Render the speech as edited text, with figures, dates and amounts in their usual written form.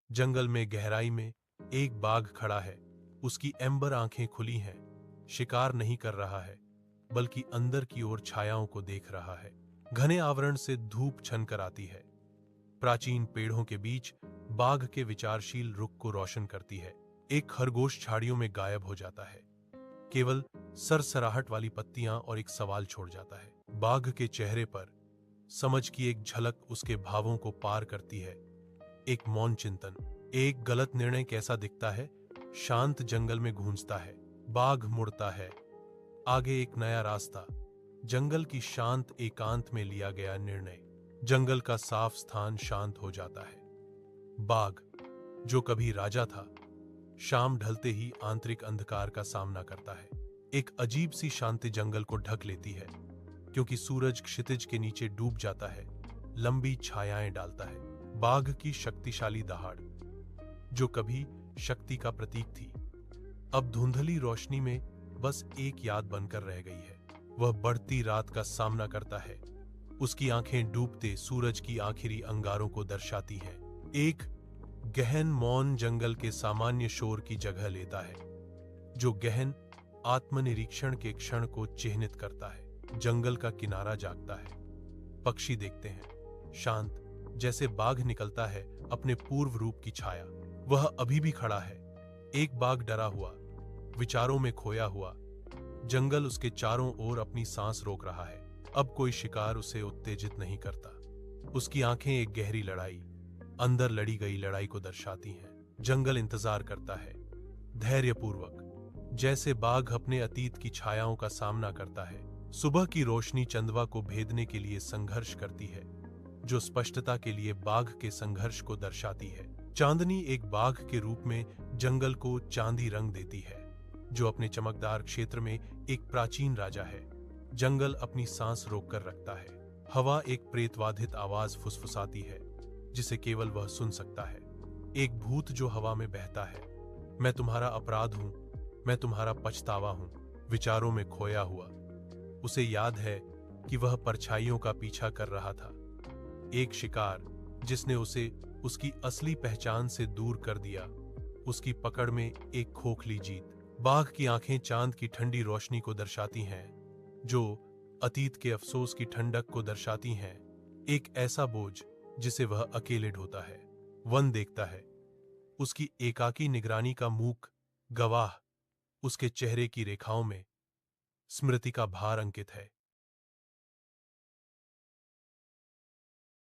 जंगल में गहराई में एक बाघ खड़ा है। उसकी एम्बर आंखें खुली हैं। शिकार नहीं कर रहा है, बल्कि अंदर की ओर छायाओं को देख रहा है। घने आवरण से धूप छन कर आती है। प्राचीन पेड़ों के बीच बाघ के विचारशील रुख को रोशन करती है। एक खरगोश झाड़ियों में गायब हो जाता है। केवल सरसराहट वाली पत्तियां और एक सवाल छोड़ जाता है। बाघ के चेहरे पर समझ की एक झलक उसके भावों को पार करती है। एक मौन चिंतन, एक गलत निर्णय कैसा दिखता है, शांत जंगल में गूंजता है। बाघ मुड़ता है। आगे एक नया रास्ता। जंगल की शांत एकांत में लिया गया निर्णय। जंगल का साफ स्थान शांत हो जाता है। बाघ, जो कभी राजा था, शाम ढलते ही आंतरिक अंधकार का सामना करता है। एक अजीब सी शांति जंगल को ढक लेती है, क्योंकि सूरज क्षितिज के नीचे डूब जाता है, लंबी छायाएं डालता है। बाघ की शक्तिशाली दहाड़, जो कभी शक्ति का प्रतीक थी, अब धुंधली रोशनी में बस एक याद बनकर रह गई है। वह बढ़ती रात का सामना करता है। उसकी आंखें डूबते सूरज की आखिरी अंगारों को दर्शाती हैं। एक गहन मौन जंगल के सामान्य शोर की जगह लेता है, जो गहन आत्मनिरीक्षण के क्षण को चिह्नित करता है। जंगल का किनारा जागता है। पक्षी देखते हैं, शांत, जैसे बाघ निकलता है अपने पूर्व रूप की छाया। वह अभी भी खड़ा है, एक बाघ डरा हुआ, विचारों में खोया हुआ। जंगल उसके चारों ओर अपनी सांस रोक रहा है। अब कोई शिकार उसे उत्तेजित नहीं करता। उसकी आंखें एक गहरी लड़ाई, अंदर लड़ी गई लड़ाई को दर्शाती हैं। जंगल इंतजार करता है, धैर्यपूर्वक, जैसे बाघ अपने अतीत की छायाओं का सामना करता है। सुबह की रोशनी चंदवा को भेदने के लिए संघर्ष करती है, जो स्पष्टता के लिए बाघ के संघर्ष को दर्शाती है। चांदनी एक बाघ के रूप में जंगल को चांदी रंग देती है, जो अपने चमकदार क्षेत्र में एक प्राचीन राजा है। जंगल अपनी सांस रोककर रखता है। हवा एक प्रेतवाधित आवाज फुसफुसाती है, जिसे केवल वह सुन सकता है। एक भूत जो हवा में बहता है, मैं तुम्हारा अपराध हूं, मैं तुम्हारा पछतावा हूं, विचारों में खोया हुआ। उसे याद है कि वह परछाइयों का पीछा कर रहा था, एक शिकार जिसने उसे उसकी असली पहचान से दूर कर दिया। उसकी पकड़ में एक खोखली जीत। बाघ की आंखें चांद की ठंडी रोशनी को दर्शाती हैं, जो अतीत के अफसोस की ठंडक को दर्शाती हैं। एक ऐसा बोझ जिसे वह अकेले ढोता है। वन देखता है, उसकी एकाकी निगरानी का मूक गवाह। उसके चेहरे की रेखाओं में स्मृति का भार अंकित है।